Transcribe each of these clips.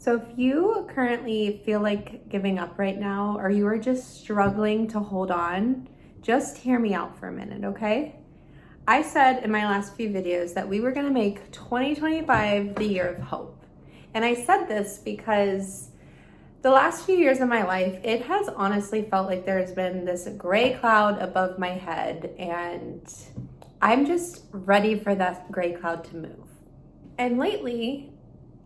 So if you currently feel like giving up right now, or you are just struggling to hold on, just hear me out for a minute, okay? I said in my last few videos that we were gonna make 2025 the year of hope. And I said this because the last few years of my life, it has honestly felt like there's been this gray cloud above my head, and I'm just ready for that gray cloud to move. And lately,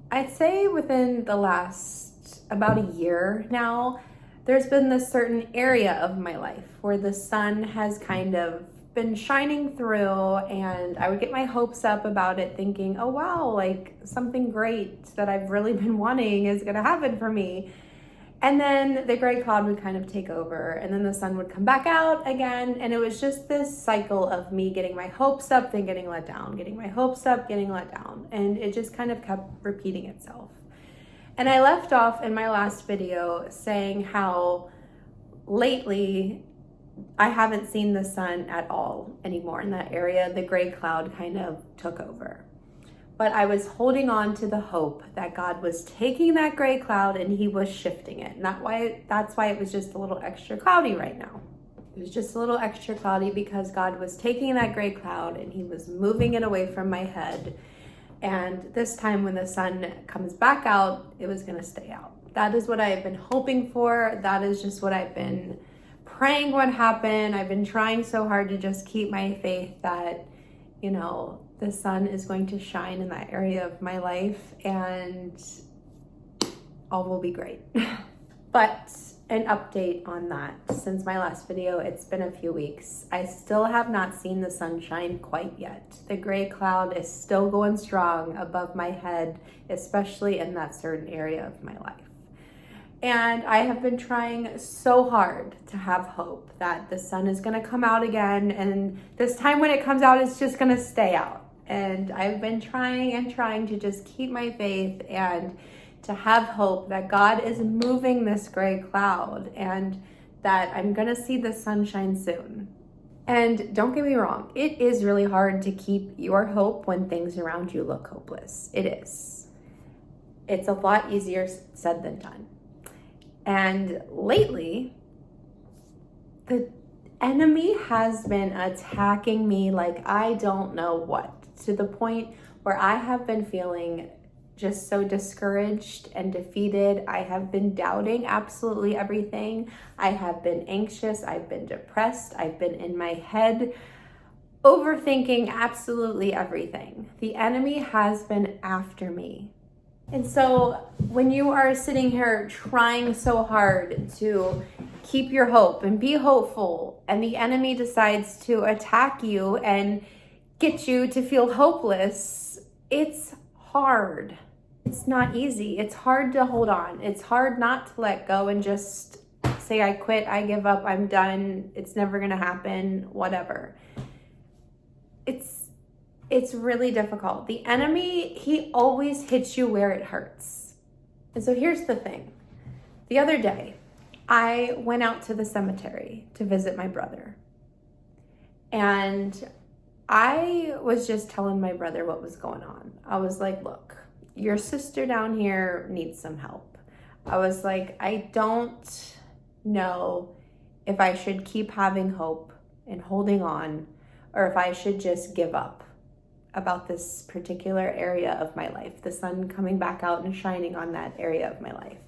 I'd say within the last about a year now, there's been this certain area of my life where the sun has kind of been shining through, and I would get my hopes up about it thinking, oh wow, like something great that I've really been wanting is gonna happen for me. And then the gray cloud would kind of take over, and then the sun would come back out again. And it was just this cycle of me getting my hopes up, then getting let down, getting my hopes up, getting let down. And it just kind of kept repeating itself. And I left off in my last video saying how lately I haven't seen the sun at all anymore in that area. The gray cloud kind of took over. But I was holding on to the hope that God was taking that gray cloud and he was shifting it. And that's why it was just a little extra cloudy right now. It was just a little extra cloudy because God was taking that gray cloud and he was moving it away from my head. And this time when the sun comes back out, it was gonna stay out. That is what I have been hoping for. That is just what I've been praying would happen. I've been trying so hard to just keep my faith that, you know, the sun is going to shine in that area of my life and all will be great. But an update on that. Since my last video, it's been a few weeks. I still have not seen the sunshine quite yet. The gray cloud is still going strong above my head, especially in that certain area of my life. And I have been trying so hard to have hope that the sun is gonna come out again, and this time when it comes out, it's just gonna stay out. And I've been trying and trying to just keep my faith and to have hope that God is moving this gray cloud and that I'm gonna see the sunshine soon. And don't get me wrong, it is really hard to keep your hope when things around you look hopeless. It is. It's a lot easier said than done. And lately, the enemy has been attacking me like I don't know what, to the point where I have been feeling just so discouraged and defeated. I have been doubting absolutely everything. I have been anxious. I've been depressed. I've been in my head, overthinking absolutely everything. The enemy has been after me. And so when you are sitting here trying so hard to keep your hope and be hopeful, and the enemy decides to attack you and get you to feel hopeless, it's hard. It's not easy. It's hard to hold on. It's hard not to let go and just say, I quit, I give up, I'm done, it's never gonna happen, whatever. It's really difficult. The enemy, he always hits you where it hurts. And so here's the thing. The other day, I went out to the cemetery to visit my brother. And I was just telling my brother what was going on. I was like, look, your sister down here needs some help. I was like, I don't know if I should keep having hope and holding on, or if I should just give up about this particular area of my life, the sun coming back out and shining on that area of my life.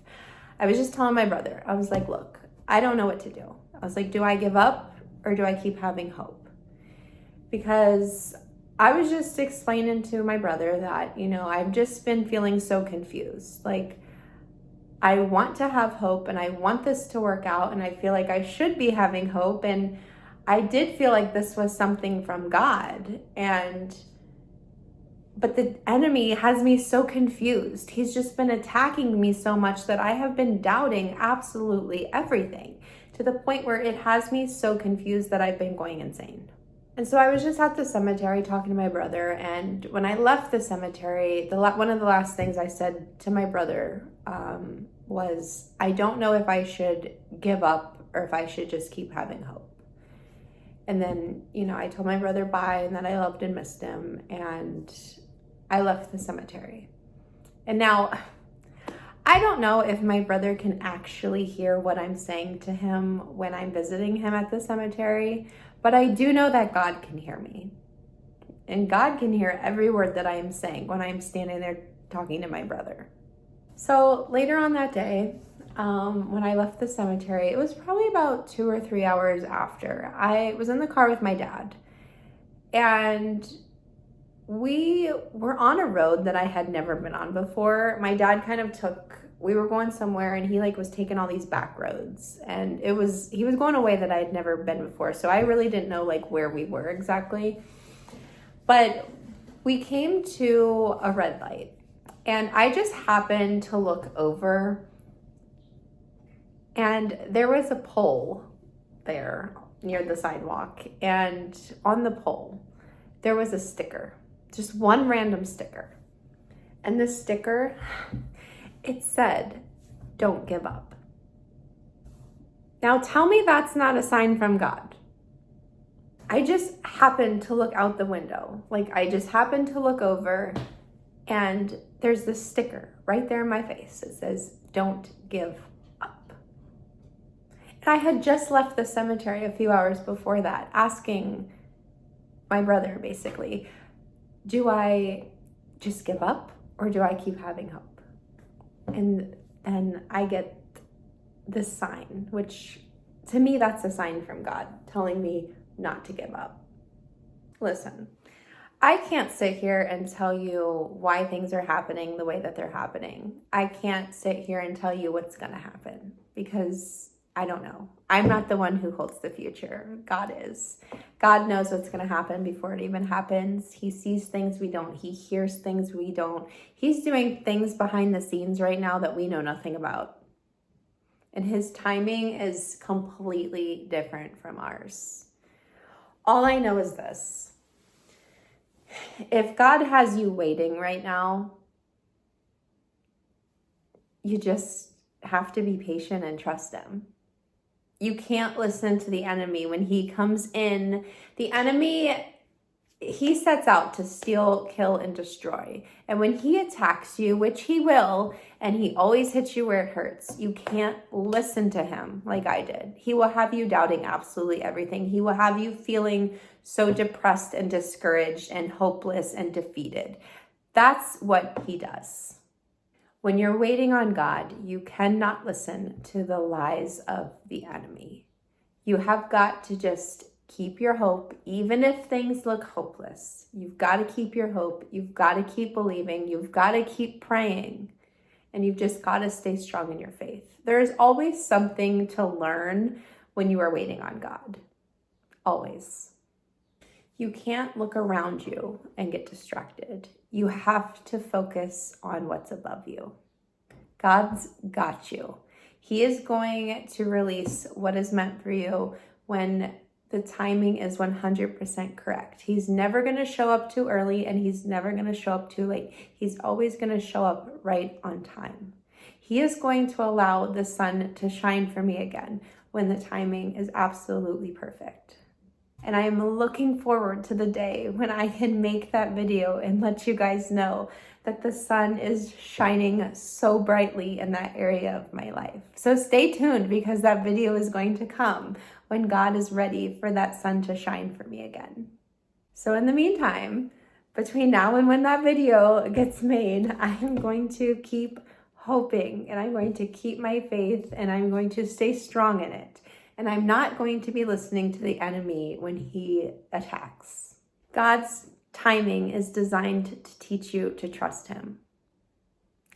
I was just telling my brother, I was like, look, I don't know what to do. I was like, do I give up or do I keep having hope? Because I was just explaining to my brother that, you know, I've just been feeling so confused. Like, I want to have hope and I want this to work out, and I feel like I should be having hope. And I did feel like this was something from God, but the enemy has me so confused. He's just been attacking me so much that I have been doubting absolutely everything, to the point where it has me so confused that I've been going insane. And so I was just at the cemetery talking to my brother, and when I left the cemetery, one of the last things I said to my brother was, I don't know if I should give up or if I should just keep having hope. And then, you know, I told my brother bye and that I loved and missed him, and I left the cemetery. And now I don't know if my brother can actually hear what I'm saying to him when I'm visiting him at the cemetery, but I do know that God can hear me. And God can hear every word that I am saying when I'm standing there talking to my brother. So later on that day, when I left the cemetery, it was probably about 2 or 3 hours after. I was in the car with my dad, and we were on a road that I had never been on before. My dad we were going somewhere, and he was taking all these back roads, and he was going a way that I had never been before. So I really didn't know where we were exactly. But we came to a red light, and I just happened to look over, and there was a pole there near the sidewalk, and on the pole there was a sticker, just one random sticker. And the sticker, it said, "Don't give up." Now tell me that's not a sign from God. I just happened to look out the window. I just happened to look over, and there's this sticker right there in my face. It says, "Don't give up." And I had just left the cemetery a few hours before that, asking my brother, basically, do I just give up, or do I keep having hope? And then I get this sign, which to me, that's a sign from God telling me not to give up. Listen, I can't sit here and tell you why things are happening the way that they're happening. I can't sit here and tell you what's going to happen, because I don't know. I'm not the one who holds the future. God is. God knows what's going to happen before it even happens. He sees things we don't. He hears things we don't. He's doing things behind the scenes right now that we know nothing about. And his timing is completely different from ours. All I know is this. If God has you waiting right now, you just have to be patient and trust him. You can't listen to the enemy when he comes in. The enemy, he sets out to steal, kill, and destroy. And when he attacks you, which he will, and he always hits you where it hurts, you can't listen to him like I did. He will have you doubting absolutely everything. He will have you feeling so depressed and discouraged and hopeless and defeated. That's what he does. When you're waiting on God, you cannot listen to the lies of the enemy. You have got to just keep your hope, even if things look hopeless. You've got to keep your hope. You've got to keep believing. You've got to keep praying. And you've just got to stay strong in your faith. There is always something to learn when you are waiting on God. Always. You can't look around you and get distracted. You have to focus on what's above you. God's got you. He is going to release what is meant for you when the timing is 100% correct. He's never going to show up too early, and he's never going to show up too late. He's always going to show up right on time. He is going to allow the sun to shine for me again when the timing is absolutely perfect. And I am looking forward to the day when I can make that video and let you guys know that the sun is shining so brightly in that area of my life. So stay tuned, because that video is going to come when God is ready for that sun to shine for me again. So in the meantime, between now and when that video gets made, I am going to keep hoping, and I'm going to keep my faith, and I'm going to stay strong in it. And I'm not going to be listening to the enemy when he attacks. God's timing is designed to teach you to trust him.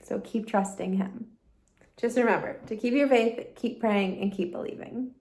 So keep trusting him. Just remember to keep your faith, keep praying, and keep believing.